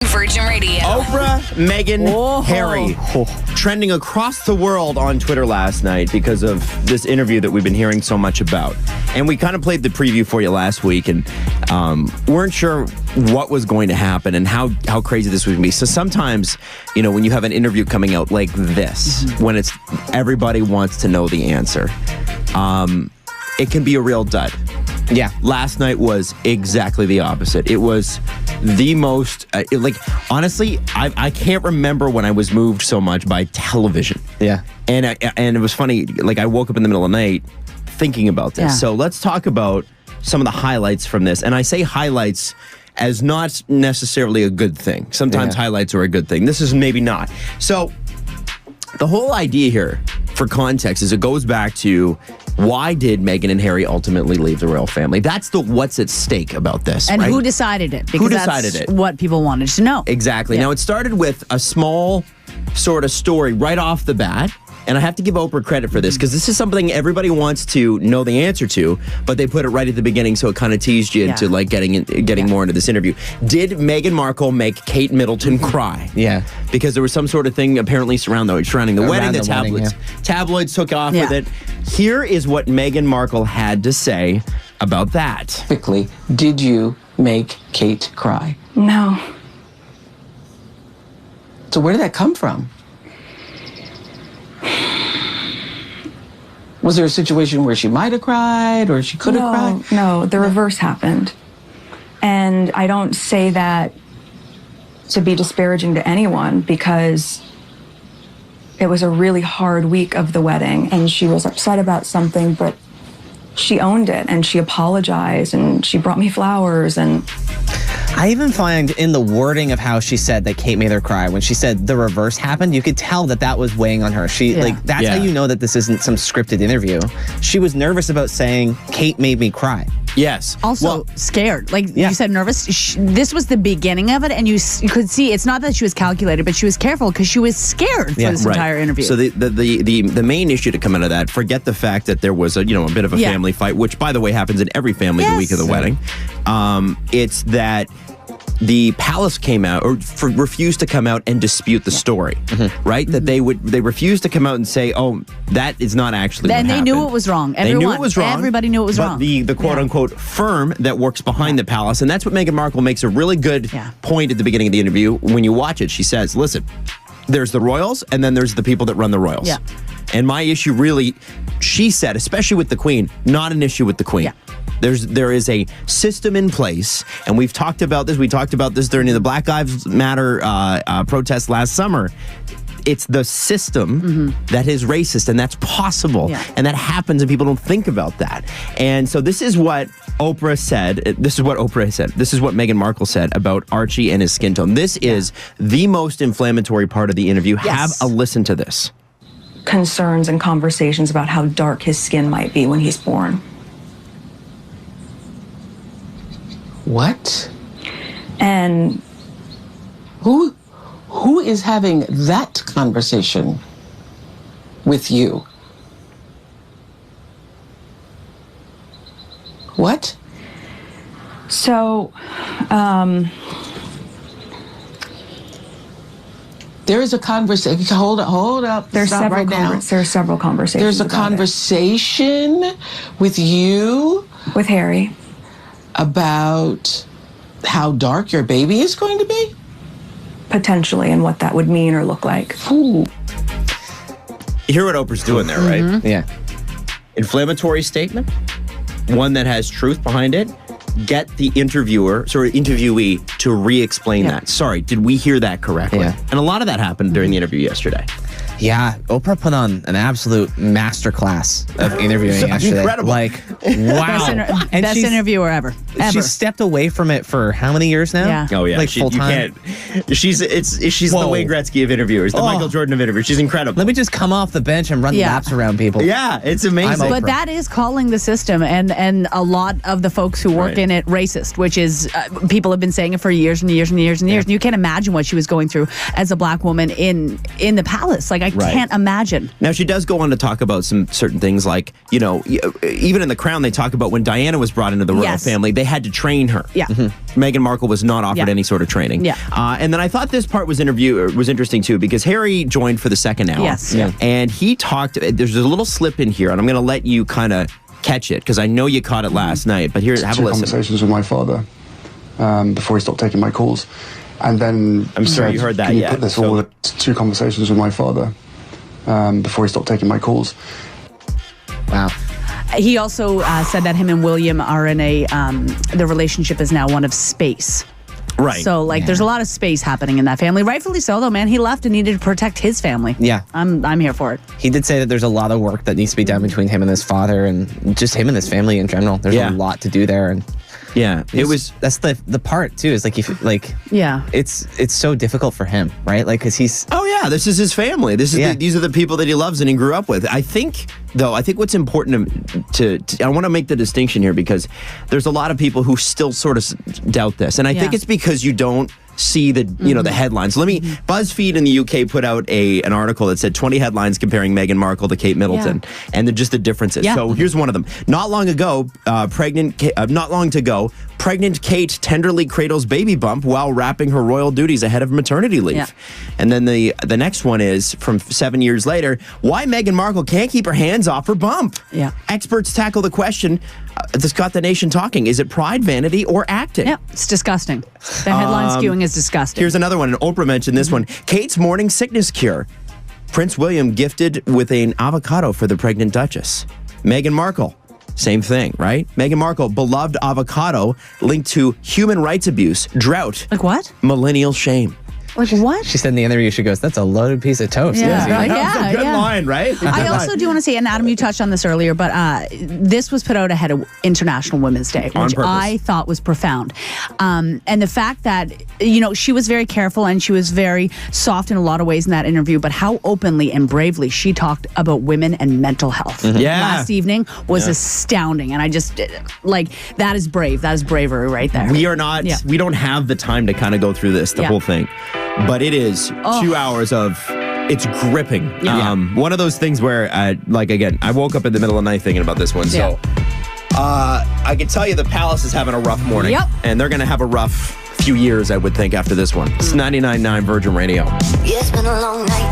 Virgin Radio. Oprah, Meghan, Harry. Trending across the world on Twitter last night because of this interview that we've been hearing so much about. And we kind of played the preview for you last week and weren't sure what was going to happen and how crazy this was going to be. So sometimes, you know, when you have an interview coming out like this, when it's everybody wants to know the answer, it can be a real dud. Yeah. Last night was exactly the opposite. It was the most, honestly, I can't remember when I was moved so much by television. Yeah. And it was funny, I woke up in the middle of the night thinking about this. Yeah. So let's talk about some of the highlights from this. And I say highlights as not necessarily a good thing. Sometimes highlights are a good thing. This is maybe not. So the whole idea here, for context, is it goes back to why did Meghan and Harry ultimately leave the royal family? That's the what's at stake about this. And right? who decided it? Because who decided that's it? What people wanted to know. Exactly. Yeah. Now, it started with a small sort of story right off the bat. And I have to give Oprah credit for this because this is something everybody wants to know the answer to, but they put it right at the beginning, so it kind of teased you into getting more into this interview. Did Meghan Markle make Kate Middleton cry? Yeah, because there was some sort of thing apparently surrounding the wedding. The tabloids took off with it. Here is what Meghan Markle had to say about that. Quickly, did you make Kate cry? No. So where did that come from? Was there a situation where she might have cried or she could have cried? No, the reverse happened. And I don't say that to be disparaging to anyone because it was a really hard week of the wedding and she was upset about something, but she owned it and she apologized and she brought me flowers. And I even find in the wording of how she said that Kate made her cry, when she said the reverse happened, you could tell that was weighing on her. That's how you know that this isn't some scripted interview. She was nervous about saying, Kate made me cry. Yes. Also scared. You said nervous. This was the beginning of it, and you could see it's not that she was calculated, but she was careful because she was scared for this entire interview. So the main issue to come out of that, forget the fact that there was a bit of a family fight, which by the way happens in every family the week of the wedding. It's that the palace came out refused to come out and dispute the story, right? That they refused to come out and say, "Oh, that is not actually." And what they knew it was wrong. They knew it was wrong. Everybody knew it was wrong. The quote unquote firm that works behind the palace, and that's what Meghan Markle makes a really good point at the beginning of the interview. When you watch it, she says, "Listen, there's the royals, and then there's the people that run the royals." Yeah. And my issue really, she said, especially with the Queen, not an issue with the Queen. Yeah. There is a system in place, and we've talked about this. We talked about this during the Black Lives Matter protest last summer. It's the system that is racist, and that's possible, and that happens, and people don't think about that. And so this is what Oprah said. This is what Oprah said. This is what Meghan Markle said about Archie and his skin tone. This is the most inflammatory part of the interview. Yes. Have a listen to this. Concerns and conversations about how dark his skin might be when he's born. What? And who is having that conversation with you? What? So, there is a conversation. Hold up. There's several conversations. There's a conversation with you, with Harry, about how dark your baby is going to be? Potentially, and what that would mean or look like. Ooh. You hear what Oprah's doing there, right? Yeah. Inflammatory statement, one that has truth behind it. Get the interviewee to re-explain that. Sorry, did we hear that correctly? Yeah. And a lot of that happened during the interview yesterday. Yeah, Oprah put on an absolute masterclass of interviewing yesterday. Incredible. Wow. Best interviewer ever. She stepped away from it for how many years now? Yeah. Oh, yeah. Full time? She's the Wayne Gretzky of interviewers, the Michael Jordan of interviewers. She's incredible. Let me just come off the bench and run laps around people. Yeah, it's amazing. But that is calling the system and a lot of the folks who work in it racist, which is, people have been saying it for years and years and years and years. And you can't imagine what she was going through as a black woman in the palace. I can't imagine. Now, she does go on to talk about some certain things like, even in The Crown, they talk about when Diana was brought into the royal family, they had to train her. Yeah. Meghan Markle was not offered any sort of training. Yeah. And then I thought this part was interesting too, because Harry joined for the second hour. Yes. Yeah. And he talked, there's a little slip in here, and I'm going to let you kind of catch it, because I know you caught it last night, but here, have a listen. Conversations with my father before he stopped taking my calls. And then I'm sorry you heard that. Can you put this all 2 conversations with my father before he stopped taking my calls? Wow. He also said that him and William are in the relationship is now one of space. Right. So, there's a lot of space happening in that family. Rightfully so, though, man. He left and needed to protect his family. Yeah. I'm here for it. He did say that there's a lot of work that needs to be done between him and his father and just him and his family in general. There's a lot to do there. And yeah, that's the part too, is it's so difficult for him, right? Because he's this is his family. These are the people that he loves and he grew up with. I think what's important to I want to make the distinction here, because there's a lot of people who still sort of doubt this, and I think it's because you don't see the the headlines. BuzzFeed in the UK put out an article that said 20 headlines comparing Meghan Markle to Kate Middleton, and just the differences. So here's one of them. Not long to go, pregnant Kate tenderly cradles baby bump while wrapping her royal duties ahead of maternity leave. And then the next one is from 7 years later, why Meghan Markle can't keep her hands off her bump. Experts tackle the question that's got the nation talking. Is it pride, vanity, or acting? Yeah, it's disgusting. The headline skewing is disgusting. Here's another one, and Oprah mentioned this one. Kate's morning sickness cure. Prince William gifted with an avocado for the pregnant Duchess. Meghan Markle, same thing, right? Meghan Markle, beloved avocado linked to human rights abuse, drought. What? Millennial shame. What? She said in the interview, she goes, that's a loaded piece of toast. Yeah. That's a good line, right? I also do want to say, and Adam, you touched on this earlier, but this was put out ahead of International Women's Day, which I thought was profound. And the fact that, she was very careful and she was very soft in a lot of ways in that interview, but how openly and bravely she talked about women and mental health last evening was astounding. And I just, that is brave. That is bravery right there. We don't have the time to kind of go through the whole thing. But it is 2 hours of, it's gripping. One of those things where, again, I woke up in the middle of the night thinking about this one. So I can tell you the Palace is having a rough morning. And they're going to have a rough few years, I would think, after this one. It's 99.9 Virgin Radio. It's been a long night.